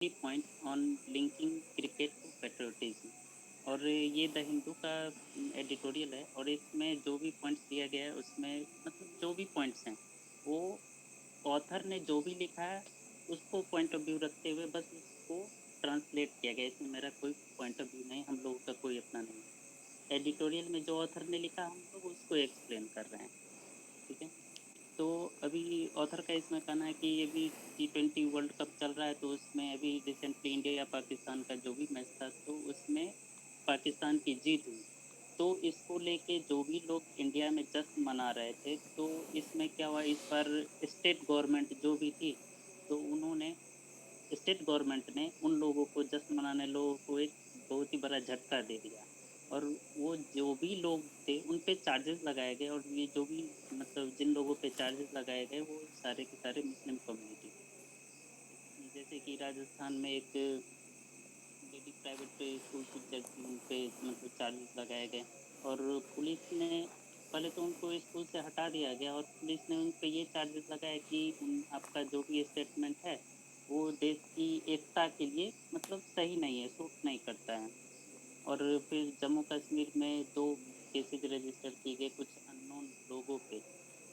Point on linking cricket to patriotism. और ये the Hindu का एडिटोरियल है, और इसमें जो भी पॉइंट्स दिया गया है उसमें मतलब जो भी पॉइंट्स हैं वो ऑथर ने जो भी लिखा है उसको पॉइंट ऑफ व्यू रखते हुए बस उसको ट्रांसलेट किया गया। इसमें मेरा कोई पॉइंट ऑफ व्यू नहीं, हम लोगों का कोई अपना नहीं है। एडिटोरियल में जो ऑथर ने लिखा हम लोग उसको एक्सप्लेन कर रहे हैं। ठीक है। तो अभी ऑथर का इसमें कहना है कि अभी T20 वर्ल्ड कप चल रहा है, तो उसमें अभी रिसेंटली इंडिया पाकिस्तान का जो भी मैच था तो उसमें पाकिस्तान की जीत हुई। तो इसको लेके जो भी लोग इंडिया में जश्न मना रहे थे, तो इसमें क्या हुआ, इस बार स्टेट गवर्नमेंट जो भी थी, तो उन्होंने स्टेट गवर्नमेंट ने उन लोगों को, जश्न मनाने लोगों को एक बहुत ही बड़ा झटका दे दिया। और वो जो भी लोग थे उन पे चार्जेस लगाए गए, और ये जो भी मतलब जिन लोगों पे चार्जेस लगाए गए वो सारे के सारे मुस्लिम कम्युनिटी थे। जैसे कि राजस्थान में एक लेडी प्राइवेट स्कूल टीचर थी, उन पे मतलब चार्जेस लगाए गए। और पुलिस ने पहले तो उनको स्कूल से हटा दिया गया, और पुलिस ने उन पे ये चार्जेस लगाए कि आपका जो भी स्टेटमेंट है वो देश की एकता के लिए मतलब सही नहीं है, सूट नहीं करता है। और फिर जम्मू कश्मीर में 2 केसेस रजिस्टर किए गए कुछ अननोन लोगों पे।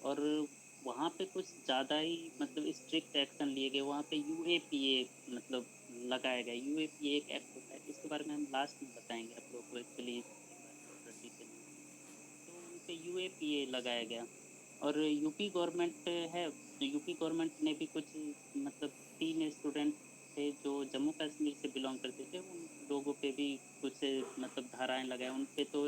और वहाँ पे कुछ ज़्यादा ही मतलब स्ट्रिक्ट एक्शन लिए गए। वहाँ पे यूएपीए मतलब लगाया गया। यूएपीए एक एक्ट होता है, इसके बारे में हम लास्ट में बताएंगे आप लोग को, एक्चुअली इसके बारे में थोड़ा डिटेल में। तो उन पे यूएपीए लगाया गया। और यूपी गवर्नमेंट है, यूपी गवर्नमेंट ने भी कुछ मतलब 3 स्टूडेंट थे जो जम्मू कश्मीर से बिलोंग करते थे, उन लोगों पे भी कुछ मतलब धाराएं लगाए उन पे। तो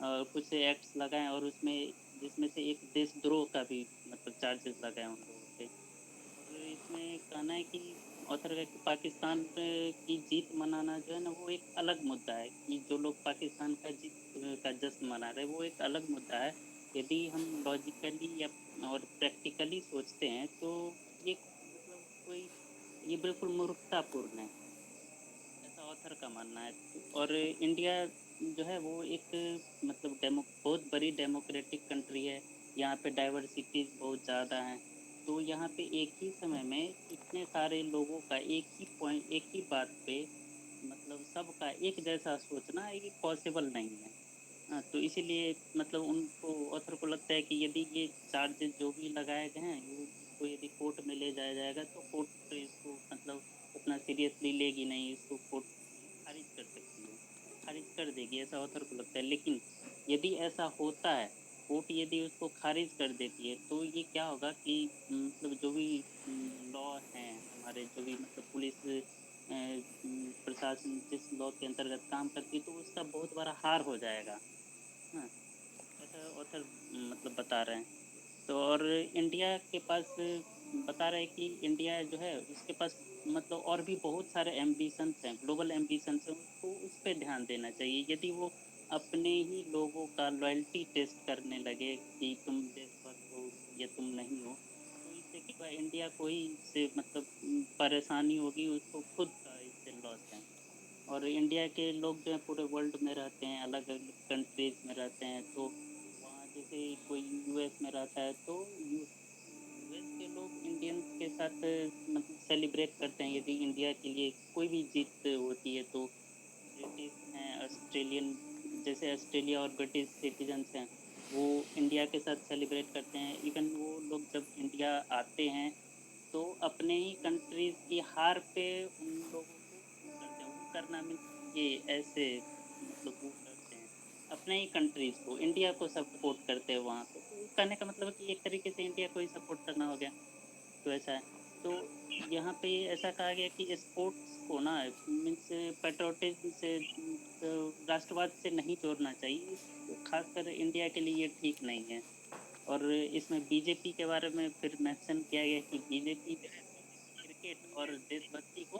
कुछ एक्ट्स लगाए, और उसमें जिसमें से एक देशद्रोह का भी मतलब चार्जेस लगाए उन लोगों पे। और इसमें कहना है कि ऑथर का कि पाकिस्तान की जीत मनाना जो है ना वो एक अलग मुद्दा है, कि जो लोग पाकिस्तान का जीत का जश्न मना रहे हैं वो एक अलग मुद्दा है। यदि हम लॉजिकली या और प्रैक्टिकली सोचते हैं तो ये मतलब कोई ये बिल्कुल मूर्खतापूर्ण है, ऐसा ऑथर का मानना है। और इंडिया जो है वो एक मतलब बहुत बड़ी डेमोक्रेटिक कंट्री है। यहाँ पे डाइवर्सिटीज बहुत ज़्यादा हैं। तो यहाँ पे एक ही समय में इतने सारे लोगों का एक ही बात पे मतलब सबका एक जैसा सोचना ये पॉसिबल नहीं है। हाँ, तो इसीलिए मतलब उनको ऑथर को लगता है कि यदि ये चार्जेस जो भी लगाए गए हैं इसको यदि कोर्ट में ले जाया जाएगा तो कोर्ट इसको मतलब उतना सीरियसली लेगी नहीं, इसको कोर्ट खारिज कर सकती है, खारिज कर देगी, ऐसा ऑथर को लगता है। लेकिन यदि ऐसा होता है, कोर्ट यदि उसको खारिज कर देती है, तो ये क्या होगा कि मतलब जो भी लॉ हैं हमारे, जो भी मतलब पुलिस प्रशासन जिस लॉ के अंतर्गत काम करती है, तो उसका बहुत बड़ा हार हो जाएगा। हाँ, ऐसा ऑथर मतलब बता रहे हैं। तो और इंडिया के पास बता रहे हैं कि इंडिया जो है उसके पास मतलब और भी बहुत सारे एम्बिशंस हैं, ग्लोबल एम्बिशंस हैं, उसको उस पर ध्यान देना चाहिए। यदि वो अपने ही लोगों का लॉयल्टी टेस्ट करने लगे कि तुम देशभक्त हो या तुम नहीं हो, तो इससे क्या होगा, इंडिया को ही इससे मतलब परेशानी होगी, उसको खुद का इससे लॉस है। और इंडिया के लोग जो है पूरे वर्ल्ड में रहते हैं, अलग अलग कंट्रीज में रहते हैं। तो वहाँ जैसे कोई यूएस में रहता है तो यूएस के लोग इंडियंस के साथ मतलब सेलिब्रेट करते हैं यदि इंडिया के लिए कोई भी जीत होती है। तो ब्रिटिश हैं, ऑस्ट्रेलियन, जैसे ऑस्ट्रेलिया और ब्रिटिश सिटीजन्स हैं, वो इंडिया के साथ सेलिब्रेट करते हैं। इवन वो लोग जब इंडिया आते हैं तो अपने ही कंट्रीज की हार पे उन लोगों को वो करते हैं, वो करना मीन्स ये ऐसे मतलब वो करते हैं अपने ही कंट्रीज को, इंडिया को सपोर्ट करते हैं वहाँ पे। तो कहने का मतलब है कि एक तरीके से इंडिया को ही सपोर्ट करना हो गया। तो ऐसा है। तो यहाँ पे ऐसा कहा गया कि स्पोर्ट्स को ना मीन्स पेट्रोटिज्म से तो राष्ट्रवाद से नहीं जोड़ना चाहिए, खासकर इंडिया के लिए ये ठीक नहीं है। और इसमें बीजेपी के बारे में फिर मेंशन किया गया कि बीजेपी जो है क्रिकेट और देशभक्ति को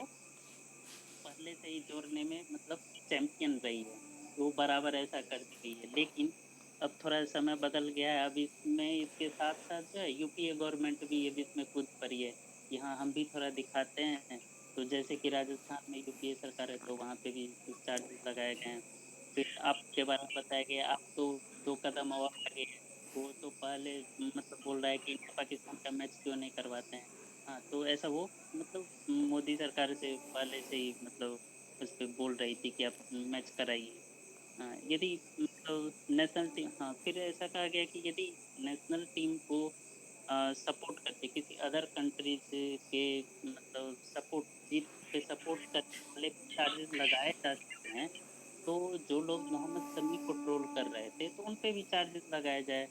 पहले से ही जोड़ने में मतलब चैंपियन रही है, वो बराबर ऐसा करती गई है। लेकिन अब थोड़ा समय बदल गया है, अब इसमें इसके साथ साथ जो है यूपीए गवर्नमेंट भी अब इसमें कूद पड़ी है। यहाँ हम भी थोड़ा दिखाते हैं। तो जैसे कि राजस्थान में यूपीए सरकार है तो वहाँ पे भी कुछ चार्जेस लगाए गए हैं। फिर आपके बारे में बताया गया, आप तो 2 कदम और आगे हैं। वो तो पहले मतलब बोल रहा है कि इंडिया पाकिस्तान का मैच क्यों नहीं करवाते हैं। हाँ, तो ऐसा वो मतलब मोदी सरकार से पहले से ही मतलब उस पे बोल रही थी कि आप मैच कराइए। हाँ, यदि मतलब नेशनल टीम, हाँ, फिर ऐसा कहा गया कि यदि नेशनल टीम को सपोर्ट करते किसी अदर कंट्रीज के मतलब सपोर्ट जीत पे सपोर्ट करने वाले चार्जेस लगाए जा सकते हैं, तो जो लोग मोहम्मद शमी को ट्रोल कर रहे थे तो उन पे भी चार्जेस लगाया जाए।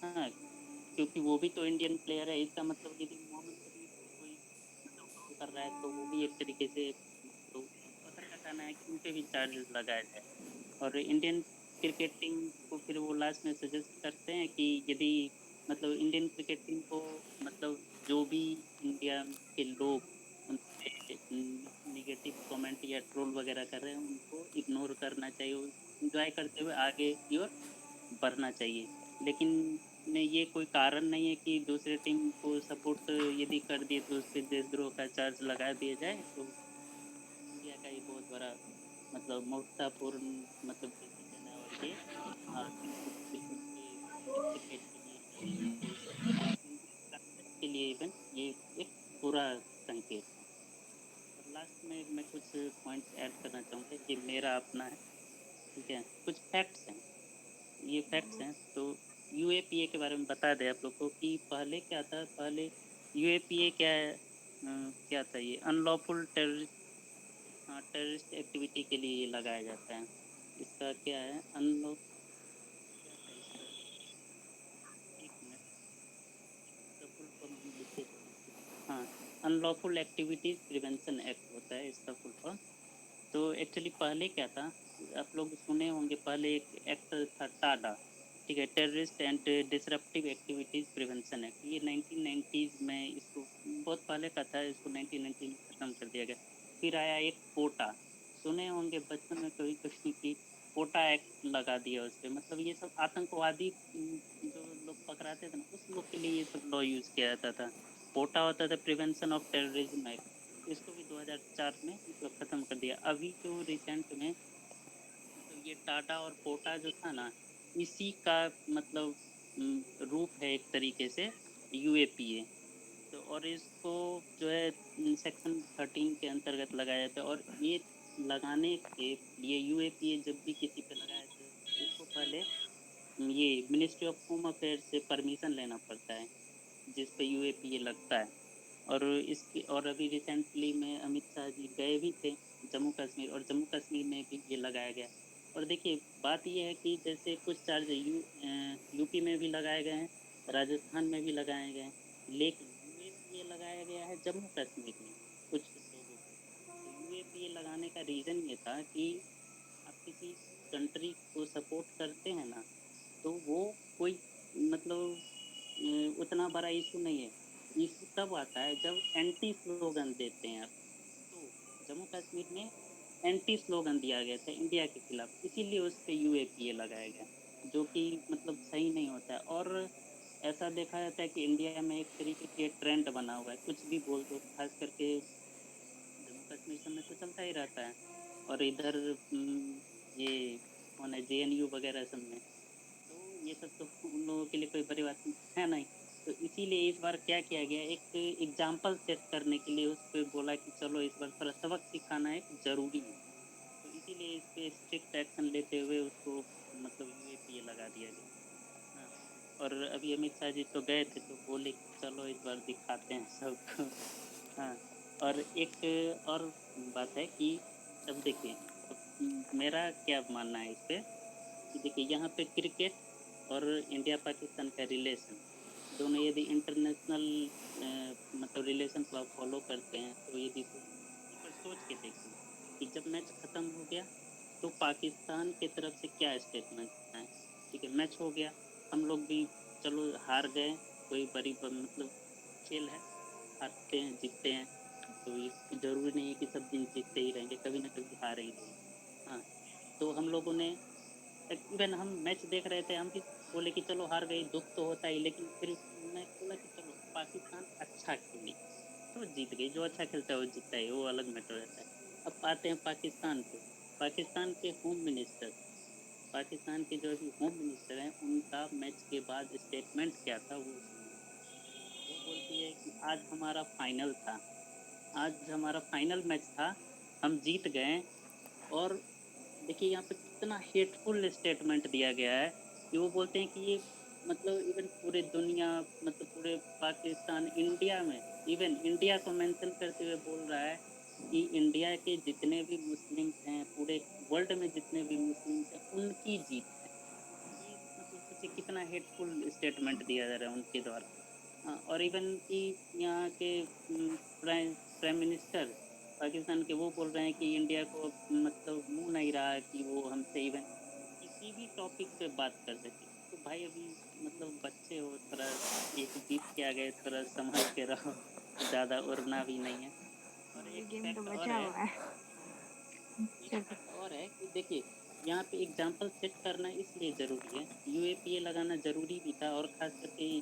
हाँ, क्योंकि वो भी तो इंडियन प्लेयर है, इसका मतलब यदि मोहम्मद शमी को कोई मतलब ट्रोल कर रहा है तो वो भी एक तरीके से, तो सर का कहना है कि उन पे भी चार्जेस लगाया जाए। और इंडियन क्रिकेट टीम को फिर वो लास्ट में सजेस्ट करते हैं कि यदि मतलब इंडियन क्रिकेट टीम को मतलब जो भी इंडिया के लोग उन पे निगेटिव कमेंट या ट्रोल वगैरह कर रहे हैं उनको इग्नोर करना चाहिए, इंजॉय करते हुए आगे की ओर बढ़ना चाहिए। लेकिन ये कोई कारण नहीं है कि दूसरे टीम को सपोर्ट यदि कर दिए तो उस पर देशद्रोह का चार्ज लगा दिया जाए। तो इंडिया का ये बहुत बड़ा मतलब मूर्खतापूर्ण मतलब डिसीजन है। और ये बिल्कुल बिल्कुल क्रिकेट के लिए नहीं, के लिए इवन ये एक बुरा संकेत है। और लास्ट में मैं कुछ पॉइंट्स ऐड करना चाहूँगा, ये मेरा अपना है, ठीक है, कुछ फैक्ट्स हैं, ये फैक्ट्स हैं। तो यूएपीए के बारे में बता दें आप लोग को कि पहले क्या था। पहले यूएपीए क्या है, क्या था ये अनलॉफुल टेररिस्ट, हाँ, टेररिस्ट एक्टिविटी के लिए ये लगाया जाता है। इसका क्या है अनलॉ क्या था इसका, एक मिनट, इसका फुल फॉर्म हम लिख के चलें। हाँ, अनलॉफुल एक्टिविटीज प्रिवेंशन एक्ट होता है इसका फुल फॉर्म। तो एक्चुअली पहले क्या था, आप लोग सुने होंगे, पहले एक एक्ट था टाडा, ठीक है, terrorist and disruptive activities prevention act. ये 1990s में, इसको बहुत पहले का था, इसको 1990 में ख़त्म कर दिया गया। फिर आया एक कोटा, सुने होंगे बचपन में कभी कभी कि कोटा एक्ट लगा दिया उस पर, मतलब ये सब आतंकवादी जो लोग पकड़ाते थे ना उस लोग के लिए ये सब लॉ यूज़ किया जाता था। कोटा होता था प्रिवेंशन ऑफ टेररिज्म एक्ट, इसको भी 2004 में मतलब ख़त्म कर दिया। अभी जो रिसेंट में मतलब ये टाटा और कोटा जो था ना, इसी का मतलब रूप है एक तरीके से यूएपीए। तो और इसको जो है सेक्शन 13 के अंतर्गत लगाया जाता है। और ये लगाने के लिए यूएपीए जब भी किसी पे लगाया जाता है इसको पहले ये मिनिस्ट्री ऑफ होम अफेयर से परमिशन लेना पड़ता है, जिस पे यूएपीए लगता है। और इसके और अभी रिसेंटली में अमित शाह जी गए भी थे जम्मू कश्मीर, और जम्मू कश्मीर में भी ये लगाया गया। और देखिए बात ये है कि जैसे कुछ चार्ज यूपी में भी लगाए गए हैं, राजस्थान में भी लगाए गए हैं, लेकिन यूएपीए लगाया गया है जम्मू कश्मीर में कुछ लोगों को। तो यूएपीए लगाने का रीज़न ये था कि आप किसी कंट्री को सपोर्ट करते हैं ना, तो वो कोई मतलब उतना बड़ा इशू नहीं है। इशू तब आता है जब एंटी स्लोगन देते हैं आप। तो जम्मू कश्मीर में एंटी स्लोगन दिया गया था इंडिया के खिलाफ, इसीलिए उस पर यूएपीए लगाया गया, जो कि मतलब सही नहीं होता है। और ऐसा देखा जाता है कि इंडिया में एक तरीके से ट्रेंड बना हुआ है, कुछ भी बोल दो, खास करके जम्मू कश्मीर सब में तो चलता ही रहता है। और इधर ये कौन है जेएनयू वगैरह सब में, तो ये सब तो उन लोगों के लिए कोई बड़ी बात है नहीं। तो इसीलिए इस बार क्या किया गया, एक एग्जाम्पल सेट करने के लिए उस पर बोला कि चलो इस बार थोड़ा सबक सिखाना एक ज़रूरी है। तो इसीलिए इस पे स्ट्रिक्ट एक्शन लेते हुए उसको मतलब यूएपीए लगा दिया गया। हाँ, और अभी अमित शाह जी तो गए थे तो बोले कि चलो इस बार दिखाते हैं सबको। हाँ, और एक और बात है कि अब देखिए, अब मेरा क्या मानना है इस पे कि देखिए यहाँ पे क्रिकेट और इंडिया पाकिस्तान का रिलेशन, दोनों यदि इंटरनेशनल मतलब रिलेशन को आप फॉलो करते हैं तो यदि एक बार सोच के देखिए कि जब मैच खत्म हो गया तो पाकिस्तान की तरफ से क्या स्टेटमेंट है। ठीक है, मैच हो गया, हम लोग भी चलो हार गए, कोई बड़ी मतलब खेल है, हारते हैं जीतते हैं, तो ये जरूरी नहीं है कि सब दिन जीतते ही रहेंगे, कभी ना कभी हारेंगे। हाँ, तो हम लोगों ने इवन हम मैच देख रहे थे, हम भी बोले कि चलो हार गई, दुख तो होता ही, लेकिन फिर मैं बोला कि चलो पाकिस्तान अच्छा खेली तो जीत गई, जो अच्छा खेलता है वो जीतता है, वो अलग मैटर रहता है। अब आते हैं पाकिस्तान पे, पाकिस्तान के होम मिनिस्टर, पाकिस्तान के जो अभी होम मिनिस्टर हैं उनका मैच के बाद स्टेटमेंट क्या था वो सुनिए। बोलती है कि आज हमारा फाइनल था, आज हमारा फाइनल मैच था, हम जीत गए। और देखिए यहाँ पे कितना हेटफुल स्टेटमेंट दिया गया है कि वो बोलते हैं कि ये मतलब इवन पूरे दुनिया, मतलब पूरे पाकिस्तान, इंडिया में, इवन इंडिया को मेंशन करते हुए बोल रहा है कि इंडिया के जितने भी मुस्लिम्स हैं, पूरे वर्ल्ड में जितने भी मुस्लिम्स हैं, उनकी जीत है। ये मतलब सोचिए कितना हेटफुल स्टेटमेंट दिया जा रहा है उनके द्वारा। और इवन कि यहाँ के प्राइम प्राइम मिनिस्टर पाकिस्तान के, वो बोल रहे हैं कि इंडिया को मतलब मुंह नहीं रहा है कि वो हमसे इवन किसी भी टॉपिक पे बात कर सके। तो भाई अभी मतलब बच्चे हो, थोड़ा एक जीत के आ गए, थोड़ा संभल के रहो, ज़्यादा उड़ना भी नहीं है। और ये एक गेम तो फैक्ट और बचा है, हुआ है। एक चलो। फैक्ट और है कि देखिए यहाँ पे एग्जाम्पल सेट करना इसलिए ज़रूरी है, यूएपीए लगाना ज़रूरी भी था, और ख़ास करके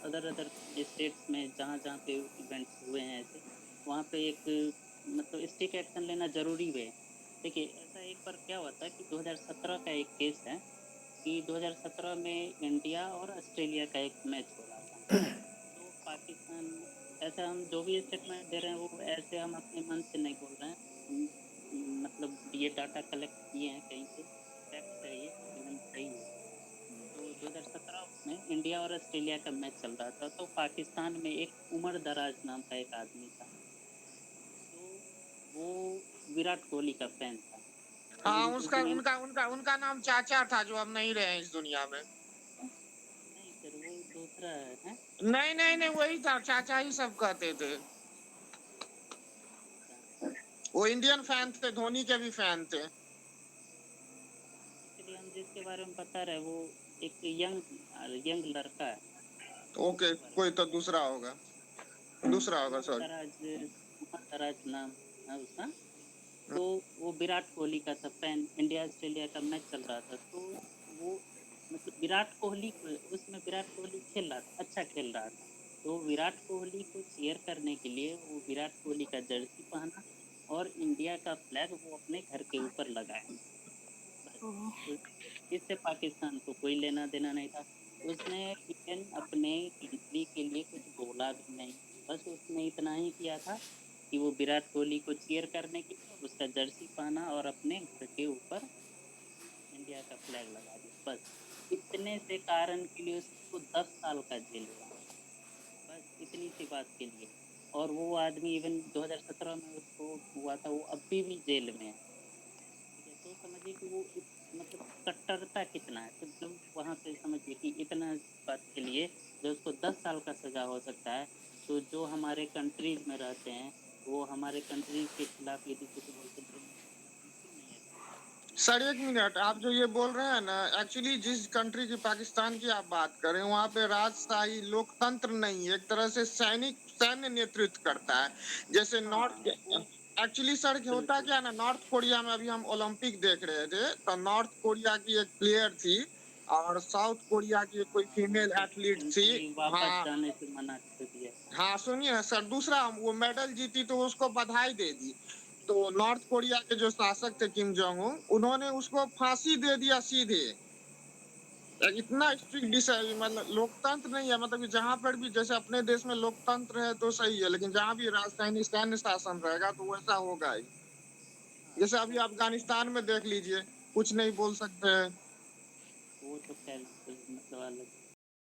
अदर अदर स्टेट्स में जहाँ जहाँ पे इवेंट्स हुए हैं ऐसे, वहाँ पे एक मतलब स्ट्रिक्ट एक्शन लेना ज़रूरी भी है। देखिए ऐसा एक बार क्या हुआ था कि 2017 का एक केस है कि 2017 में इंडिया और ऑस्ट्रेलिया का एक मैच हो रहा था। तो पाकिस्तान, ऐसा हम जो भी स्टेटमेंट दे रहे हैं वो ऐसे हम अपने मन से नहीं बोल रहे हैं, हम मतलब ये डाटा कलेक्ट किए हैं कहीं से, फैक्ट है ये, इवन सही है। तो 2017 में इंडिया और ऑस्ट्रेलिया का मैच चल रहा था, तो पाकिस्तान में एक उमर दराज नाम का एक आदमी था, तो वो विराट कोहली का फैन था। तो हाँ, उसका उसने, उनका उनका उनका नाम चाचा था, जो अब नहीं रहे इस दुनिया में। नहीं सर वो दूसरा है। नहीं नहीं नहीं, वही था, चाचा ही सब कहते थे। वो इंडियन फैन थे, धोनी के भी फैन थे। एक्चुअली हम जिसके बारे में बता रहे हैं वो एक यंग यंग लड़का है, ओके, उसके बारे में कोई तो बता रहे दूसरा होगा, दूसरा हैं। होगा, सॉरी। उमर दराज नाम है उसका। तो वो विराट कोहली का था फैन, इंडिया ऑस्ट्रेलिया का मैच चल रहा था, तो वो मतलब विराट कोहली को, उसमें विराट कोहली खेल रहा था, अच्छा खेल रहा था, तो विराट कोहली को चीयर करने के लिए वो विराट कोहली का जर्सी पहना और इंडिया का फ्लैग वो अपने घर के ऊपर लगाया। बस, ओह। तो इससे पाकिस्तान को कोई लेना देना नहीं था। उसने इवन अपने कंट्री के लिए कुछ बोला भी नहीं, बस उसने इतना ही किया था कि वो विराट कोहली को चीयर करने के लिए उसका जर्सी पहना और अपने घर के ऊपर इंडिया का फ्लैग लगा दिया। बस इतने से कारण के लिए उसको 10 साल का जेल हुआ, बस इतनी सी बात के लिए। और वो आदमी इवन 2017 में उसको हुआ था, वो अभी भी जेल में है। ठीक है, तो समझिए कि वो मतलब कट्टरता कितना है। तो जब वहाँ पे समझिए कि इतना बात के लिए जो उसको 10 साल का सजा हो सकता है, तो जो हमारे कंट्रीज में रहते हैं वो हमारे कंट्रीज के खिलाफ यदि कुछ बोलते हैं तो क्यों नहीं ऐसा होता है? सर एक मिनट, आप जो ये बोल रहे हैं ना, एक्चुअली जिस कंट्री की, पाकिस्तान की आप बात करें, वहाँ पे राजशाही लोकतंत्र नहीं है, एक तरह से सैन्य नेतृत्व करता है। जैसे हाँ नॉर्थ, वो एक्चुअली सर होता बिल्कुल। क्या है ना, नॉर्थ कोरिया में अभी हम ओलंपिक देख रहे थे, तो नॉर्थ कोरिया की एक प्लेयर थी और साउथ कोरिया की कोई हाँ वो फीमेल तो एथलीट थी। उनको वापस हाँ जाने से मना कर दिया। हाँ, सुनिए ना सर, दूसरा वो मेडल जीती तो उसको बधाई दे दी। तो नॉर्थ कोरिया के जो शासक थे किम जोंग उन, उन्होंने उसको फांसी दे दिया सीधे। इतना स्ट्रिक्ट मतलब लोकतंत्र नहीं है, मतलब कि जहां पर भी, जैसे अपने देश में लोकतंत्र है तो सही है, लेकिन जहां भी राजधानी सैन्य शासन रहेगा तो वैसा होगा ही। हाँ जैसे अभी वो अफगानिस्तान में देख लीजिए, कुछ नहीं बोल सकते हैं। वो तो खैर मतलब अलग